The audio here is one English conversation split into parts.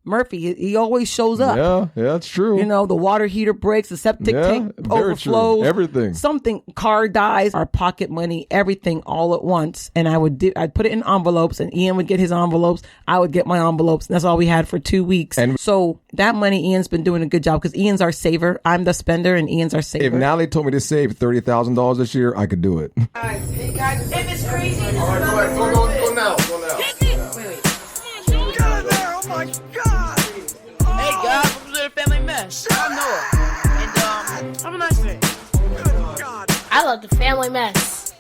Murphy, he always shows up. Yeah, that's true. You know, the water heater breaks, the septic tank overflows. True. Everything. Something, car dies, our pocket money, everything all at once. And I'd put it in envelopes, and Ian would get his envelopes. I would get my envelopes. And that's all we had for 2 weeks. And so that money, Ian's been doing a good job because Ian's our saver. I'm the spender, and Ian's our saver. If Nathalie told me to save $30,000 this year, I could do it. Hey guys, if it's crazy, all right, go ahead. Go now. Wait. Get out of there! Oh my God! Hey guys, welcome to the Family Mess. I'm Noah, and have a nice day. Good God! I love the Family Mess.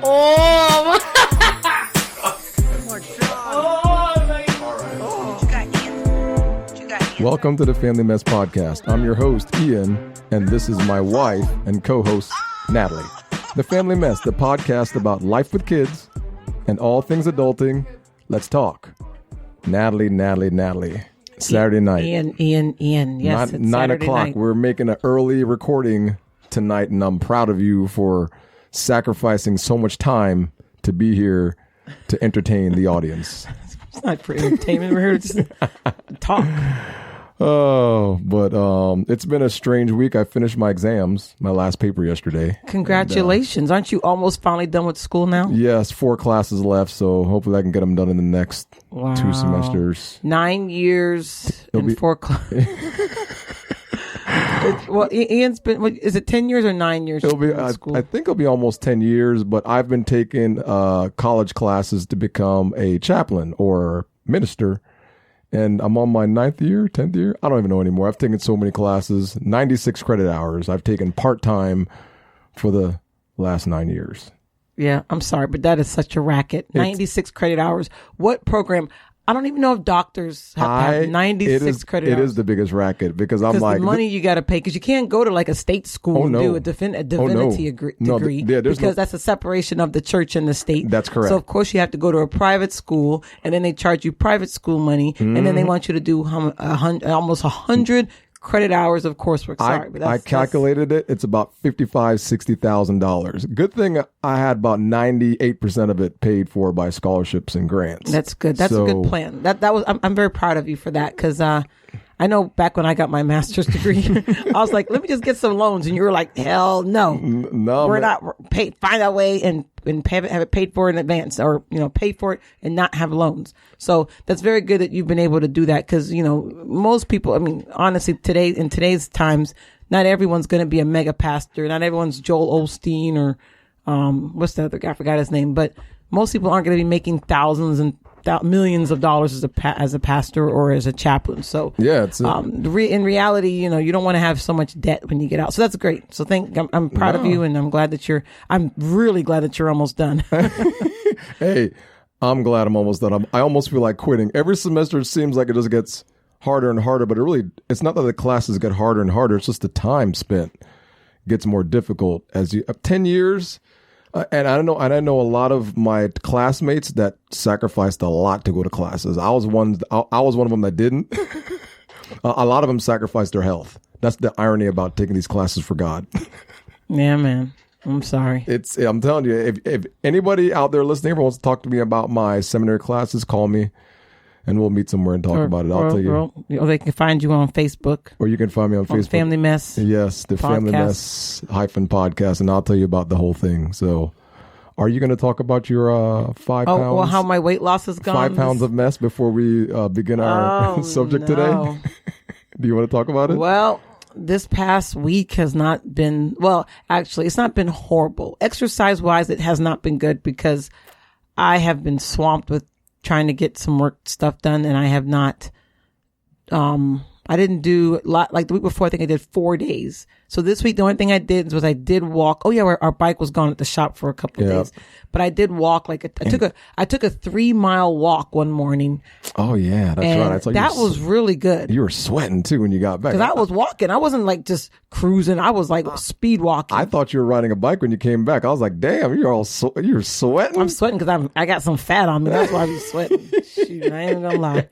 Oh my God! Welcome to the Family Mess podcast. I'm your host, Ian, and this is my wife and co-host, Nathalie. The Family Mess, the podcast about life with kids and all things adulting. Let's talk. Nathalie. Saturday night. Ian. Yes, it's 9 Saturday o'clock. night. We're making an early recording tonight, and I'm proud of you for sacrificing so much time to be here to entertain the audience. It's not for entertainment. We're here to just talk. Oh, but it's been a strange week. I finished my exams, my last paper yesterday. Congratulations. Aren't you almost finally done with school now? Yes, 4 classes left, so hopefully I can get them done in the next 2 semesters. 9 years and 4 classes. Well, Ian's been, is it 10 years or 9 years? It'll be, I think it'll be almost 10 years, but I've been taking college classes to become a chaplain or minister. And I'm on my 9th year, 10th year. I don't even know anymore. I've taken so many classes, 96 credit hours. I've taken part-time for the last 9 years. Yeah, I'm sorry, but that is such a racket. 96 credit hours. What program? I don't even know if doctors have to have 96 credit hours. It is the biggest racket because I'm like... the money you got to pay, because you can't go to like a state school and do a divinity degree because that's a separation of the church and the state. That's correct. So, of course, you have to go to a private school, and then they charge you private school money, and then they want you to do almost 100 credit hours of coursework. Sorry, but I calculated it. It's about $55,000-$60,000. Good thing I had about 98% of it paid for by scholarships and grants. That's good. That's a good plan. That was. I'm very proud of you for that, because I know back when I got my master's degree, I was like, let me just get some loans, and you were like, hell no, we're not paid. Find a way and have it paid for in advance, or pay for it and not have loans. So that's very good that you've been able to do that, because most people, I mean, honestly, in today's times, not everyone's going to be a mega pastor. Not everyone's Joel Osteen or what's the other guy? I forgot his name. But most people aren't going to be making thousands and millions of dollars as a pastor or as a chaplain. So yeah, it's in reality, you don't want to have so much debt when you get out. So that's great. So I'm proud of you, and I'm really glad that you're almost done. Hey, I'm glad I'm almost done. I almost feel like quitting. Every semester it seems like it just gets harder and harder, but it's not that the classes get harder and harder. It's just the time spent gets more difficult as 10 years. And I know a lot of my classmates that sacrificed a lot to go to classes. I was one of them that didn't. A lot of them sacrificed their health. That's the irony about taking these classes for God. Yeah, man. I'm sorry. I'm telling you, if anybody out there listening ever wants to talk to me about my seminary classes, call me and we'll meet somewhere and talk about it. I'll tell you. Or they can find you on Facebook. Or you can find me on Facebook. Family Mess. Yes, the Family Mess -podcast, and I'll tell you about the whole thing. So, are you going to talk about your 5 pounds? Well, how my weight loss has gone? 5 pounds of mess before we begin our subject today? Do you want to talk about it? Well, this past week has not been, actually, it's not been horrible. Exercise-wise, it has not been good because I have been swamped with trying to get some work stuff done, and I have not, I didn't do a lot. Like the week before, I think I did 4 days. So this week, the only thing I did was I did walk. Oh yeah, our bike was gone at the shop for a couple of days, but I did walk. I took a 3-mile walk one morning. Oh yeah, that's right. I saw that was really good. You were sweating too when you got back. Because I was walking. I wasn't like just cruising. I was like speed walking. I thought you were riding a bike when you came back. I was like, damn, you're sweating. I'm sweating because I got some fat on me. That's why I be sweating. Shoot, I ain't gonna lie.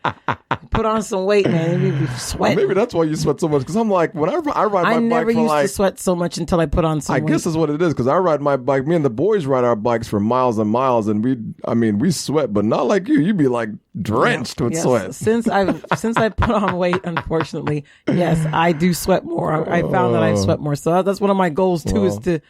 put on some weight, man, you'd be sweating. Maybe that's why you sweat so much. Because I'm like, whenever I ride my bike, I never used to sweat so much until I put on some weight. I guess that's what it is. Because I ride my bike. Me and the boys ride our bikes for miles and miles, and we sweat, but not like you. You'd be like drenched with sweat. Since I put on weight, unfortunately, yes, I do sweat more. I found that I sweat more. So that's one of my goals too, is to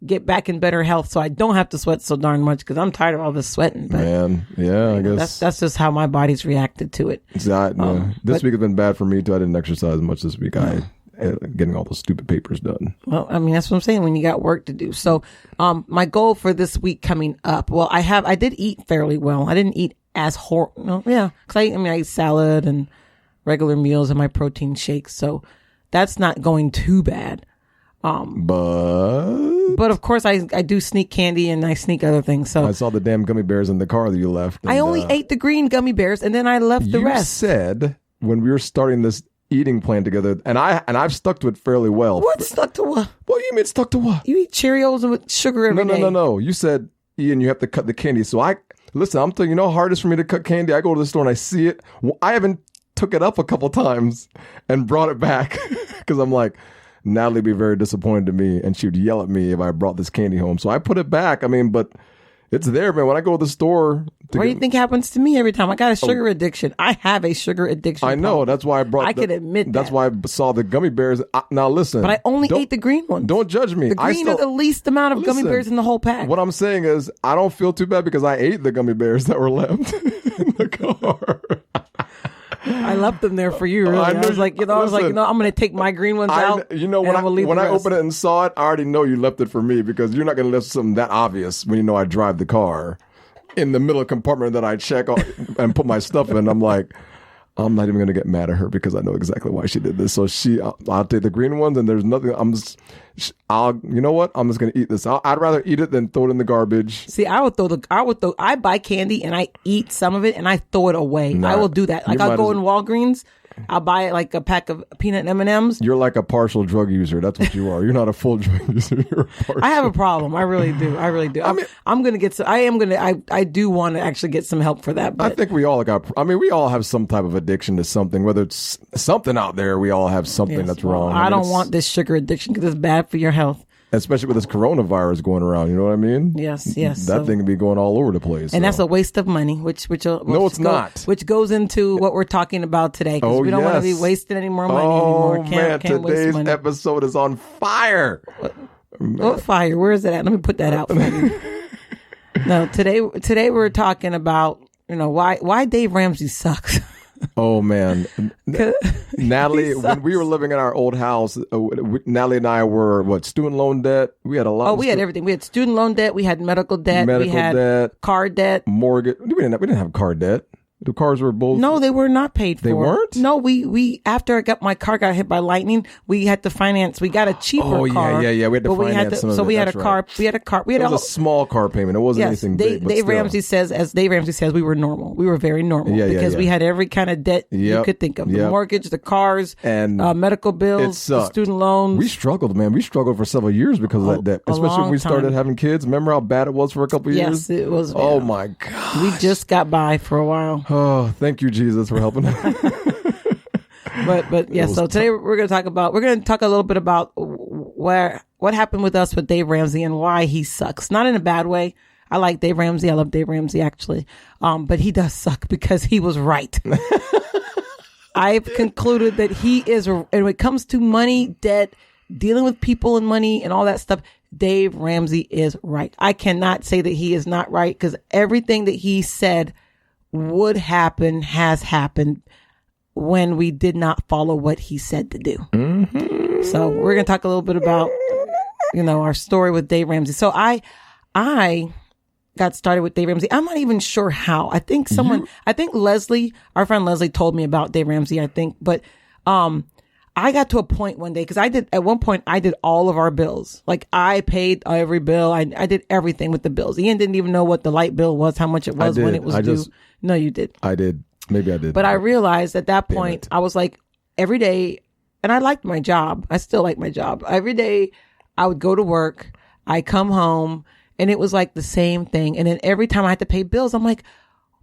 get back in better health so I don't have to sweat so darn much, because I'm tired of all this svetting. But, man, yeah, I guess that's just how my body's reacted to it. Exactly. This week has been bad for me too. I didn't exercise much this week. Getting all those stupid papers done. Well, I mean, that's what I'm saying, when you got work to do. So my goal for this week coming up, well, I did eat fairly well. I didn't eat as because I eat salad and regular meals and my protein shakes, so that's not going too bad. But of course I do sneak candy and I sneak other things. So I saw the damn gummy bears in the car that you left. And, I only ate the green gummy bears and then I left the rest. You said when we were starting this eating plan together, and I've stuck to it fairly well. What stuck to what? What do you mean stuck to what? You eat Cheerios with sugar every day. No. You said, Ian, you have to cut the candy. So I'm telling you, how hard it is for me to cut candy. I go to the store and I see it. Well, I haven't took it up a couple times and brought it back because I'm like, Nathalie would be very disappointed to me, and she would yell at me if I brought this candy home. So I put it back. But it's there, man. When I go to the store. What do you think happens to me every time? I got a sugar addiction. I have a sugar addiction. I know. That's why I can admit that. That's why I saw the gummy bears. Now listen. But I only ate the green ones. Don't judge me. The green are the least amount of gummy bears in the whole pack. What I'm saying is, I don't feel too bad because I ate the gummy bears that were left in the car. I left them there for you. Really. I was like, I'm going to take my green ones out. When I opened it and saw it, I already know you left it for me, because you're not going to leave something that obvious when you know I drive the car in the middle compartment that I check and put my stuff in. I'm like, I'm not even going to get mad at her because I know exactly why she did this. So I'll take the green ones, and there's nothing. You know what? I'm just going to eat this. I'd rather eat it than throw it in the garbage. See, I buy candy and I eat some of it and I throw it away. I will do that. Like I'll go in Walgreens. I'll buy like a pack of peanut M&Ms. You're like a partial drug user. That's what you are. You're not a full drug user. You're a partial. I have a problem. I really do. I'm going to get some. I do want to actually get some help for that. But I think we all we all have some type of addiction to something, whether it's something out there. We all have something that's wrong. I don't want this sugar addiction because it's bad for your health. Especially with this coronavirus going around, you know what I mean? Yes. That thing can be going all over the place. And that's a waste of money, which no, it's not. Which goes into what we're talking about today, because we don't want to be wasting any more money anymore. Can't today's episode is on fire. What fire? Where is it at? Let me put that out for you. No, today we're talking about why Dave Ramsey sucks. Oh man, Nathalie, when we were living in our old house, Nathalie and I were student loan debt. We had a lot. We had everything. We had student loan debt. We had medical debt. We had car debt, mortgage. We didn't have car debt. The cars were both. No, they were not paid for. They weren't? No, we after my car got hit by lightning, we had to finance. We got a cheaper car. Oh yeah. We had to finance some of it. So we had a car. We had a car. It was a small car payment. It wasn't anything big. Dave Ramsey says, we were normal. We were very normal because we had every kind of debt you could think of: the mortgage, the cars, and medical bills, the student loans. We struggled, man. We struggled for several years because of that debt, especially when we started having kids. Remember how bad it was for a couple of years? Yes, it was. Oh my God. We just got by for a while. Oh, thank you, Jesus, for helping. but yeah, so today we're going to talk a little bit about what happened with us with Dave Ramsey and why he sucks. Not in a bad way. I like Dave Ramsey. I love Dave Ramsey actually. But he does suck because he was right. I've concluded that he is, and when it comes to money, debt, dealing with people and money and all that stuff, Dave Ramsey is right. I cannot say that he is not right, because everything that he said would happen has happened when we did not follow what he said to do. Mm-hmm. So we're going to talk a little bit about, our story with Dave Ramsey. So I got started with Dave Ramsey. I'm not even sure how. I think Leslie, our friend Leslie, told me about Dave Ramsey, I think. But I got to a point one day, because at one point I did all of our bills. Like I paid every bill. I did everything with the bills. Ian didn't even know what the light bill was, how much it was, when it was due. No, you did. I did. Maybe I did. But I realized at that point, I was like, every day, and I liked my job. I still like my job. Every day I would go to work, I come home, and it was like the same thing. And then every time I had to pay bills, I'm like,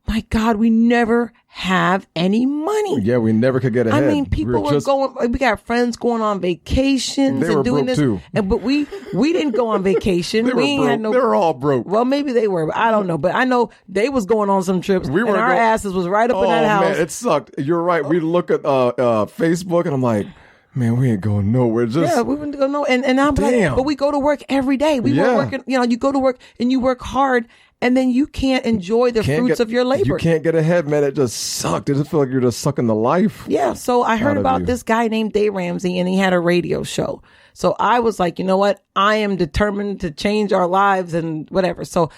my God, we never have any money. Yeah, we never could get ahead. I mean, people were going. We got friends going on vacations They were and doing broke this, too. but we didn't go on vacation. They were we broke. had no. They were all broke. Well, maybe they were. But I don't know. But I know they was going on some trips. We were and our asses was right up in that house. Man, it sucked. You're right. We look at Facebook, and I'm like, man, we ain't going nowhere. Yeah, we wouldn't go no. And I'm Damn. like, but we go to work every day. We were working. You know, you go to work and you work hard. And then you can't enjoy the fruits of your labor. You can't get ahead, man. It just sucked. It just feel like you're just sucking the life. Yeah. So I heard about this guy named Dave Ramsey, and he had a radio show. So I was like, you know what? I am determined to change our lives and whatever. So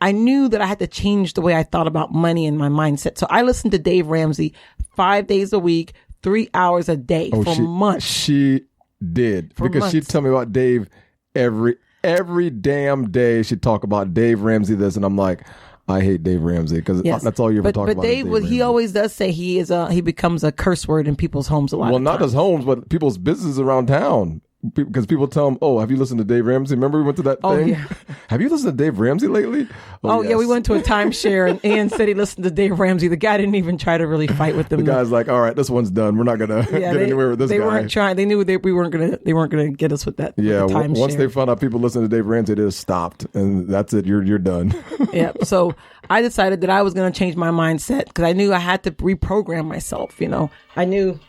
I knew that I had to change the way I thought about money and my mindset. So I listened to Dave Ramsey 5 days a week, 3 hours a day for months. She did. Because she'd tell me about Dave every damn day. She'd talk about Dave Ramsey this, and I'm like, I hate Dave Ramsey because that's all you ever talk about. But Dave, he always does say he becomes a curse word in people's homes a lot. Well, not just homes, but people's businesses around town. Because people tell him, "Oh, have you listened to Dave Ramsey? Remember we went to that thing? Yeah. Have you listened to Dave Ramsey lately?" Yeah, we went to a timeshare, and Ian said he listened to Dave Ramsey. The guy didn't even try to really fight with him. The guy's like, "All right, this one's done. We're not gonna get anywhere with this guy." They weren't trying. They knew we weren't gonna. They weren't gonna get us with that. Yeah, with the timeshare. Once they found out people listen to Dave Ramsey, they just stopped, and that's it. You're done. Yeah. So I decided that I was gonna change my mindset because I knew I had to reprogram myself. You know, I knew.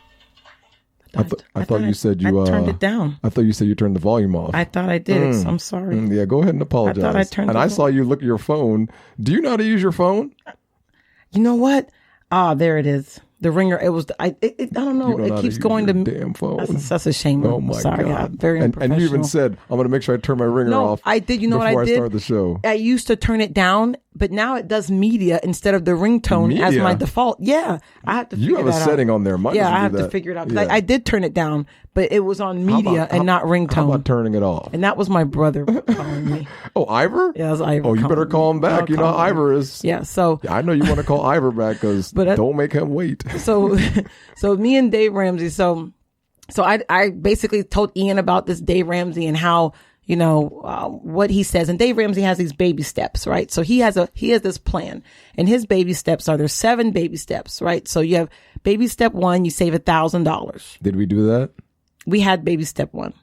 I thought you said you turned it down. I thought you said you turned the volume off. I thought I did. I'm sorry. Yeah, go ahead and apologize. I thought I turned and I saw you look at your phone. Do you know how to use your phone? You know what? There it is. The ringer. It was. I don't know. It keeps going to damn phone. That's a shame. Oh my sorry, God. I'm very unprofessional. And you even said, "I'm going to make sure I turn my ringer off." I did. You know what I did? Before I start the show. I used to turn it down, but now it does media instead of the ringtone as my default. Yeah, I have to. You have a setting on there. Yeah, I have to figure it out. Yeah. I did turn it down, but it was on media and not ringtone. How about turning it off? And that was my brother calling me. Oh, Ivor? Yeah, it was Ivor. Oh, you better call him back. You know how Ivor is. Yeah, so I know you want to call Ivor back because don't make him wait. So me and Dave Ramsey. So I basically told Ian about this Dave Ramsey and how, you know, what he says. And Dave Ramsey has these baby steps, right? So he has this plan, and his baby steps there's 7 baby steps, right? So you have baby step 1, you save $1,000. Did we do that? We had baby step 1.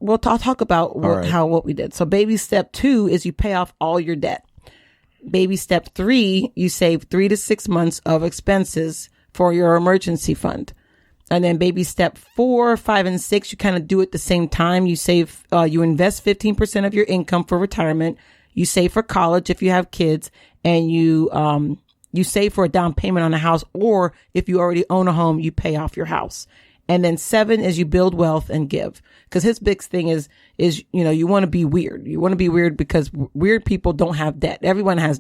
We'll talk about what we did. So baby step 2 is you pay off all your debt. Baby step 3, you save 3 to 6 months of expenses for your emergency fund. And then baby step 4, 5, and 6, you kind of do it at the same time. You save, you invest 15% of your income for retirement. You save for college if you have kids, and you save for a down payment on a house, or if you already own a home, you pay off your house. And then 7 is you build wealth and give. Because his big thing is, you know, you want to be weird. You want to be weird because weird people don't have debt.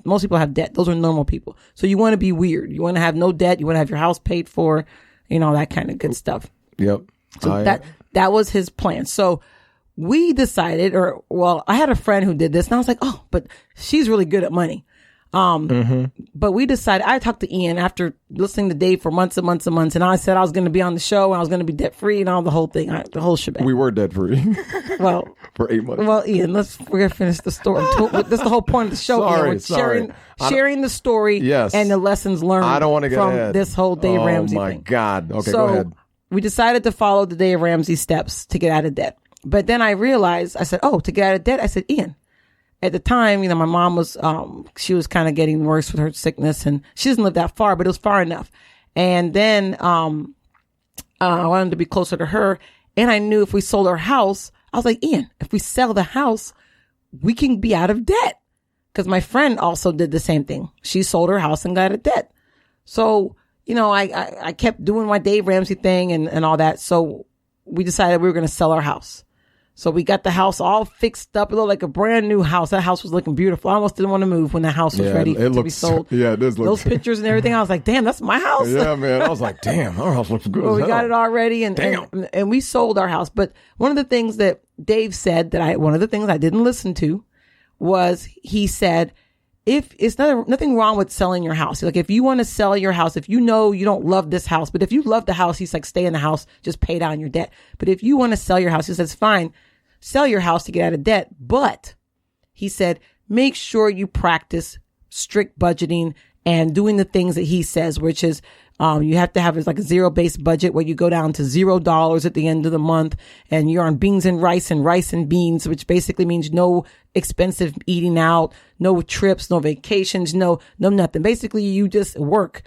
Most people have debt. Those are normal people. So you want to be weird. You want to have no debt. You want to have your house paid for, you know, that kind of good stuff. Yep. So that was his plan. So we decided, I had a friend who did this, and I was like, oh, but she's really good at money. But we decided, I talked to Ian after listening to Dave for months and months and months, and I said I was going to be on the show and I was going to be debt free and all the whole thing, the whole shebang. We were debt free. Well, for 8 months. Well, Ian, we're going to finish the story. That's the whole point of the show. Sharing the story and the lessons learned I don't want to get from ahead. This whole Dave Ramsey thing. Oh my God. Okay, go ahead. We decided to follow the Dave Ramsey steps to get out of debt. But then I realized, I said, to get out of debt, I said, Ian, at the time, you know, my mom was, she was kind of getting worse with her sickness, and she doesn't live that far, but it was far enough. And then, I wanted to be closer to her. And I knew if we sold our house, I was like, Ian, if we sell the house, we can be out of debt. Cause my friend also did the same thing. She sold her house and got out of debt. So, you know, I kept doing my Dave Ramsey thing and all that. So we decided we were going to sell our house. So we got the house all fixed up. It looked like a brand new house. That house was looking beautiful. I almost didn't want to move when the house was ready to be sold. Yeah, it does look those pictures and everything. I was like, damn, that's my house. Yeah, man. I was like, damn, our house looks good. Well, we got it already, and we sold our house. But one of the things that Dave said one of the things I didn't listen to was he said, if it's nothing wrong with selling your house. Like, if you want to sell your house, if you know you don't love this house, but if you love the house, he's like, stay in the house, just pay down your debt. But if you want to sell your house, he says, fine, sell your house to get out of debt. But he said, make sure you practice strict budgeting and doing the things that he says, which is you have to have like a zero-based budget where you go down to $0 at the end of the month, and you're on beans and rice and beans, which basically means no expensive eating out, no trips, no vacations, no nothing. Basically, you just work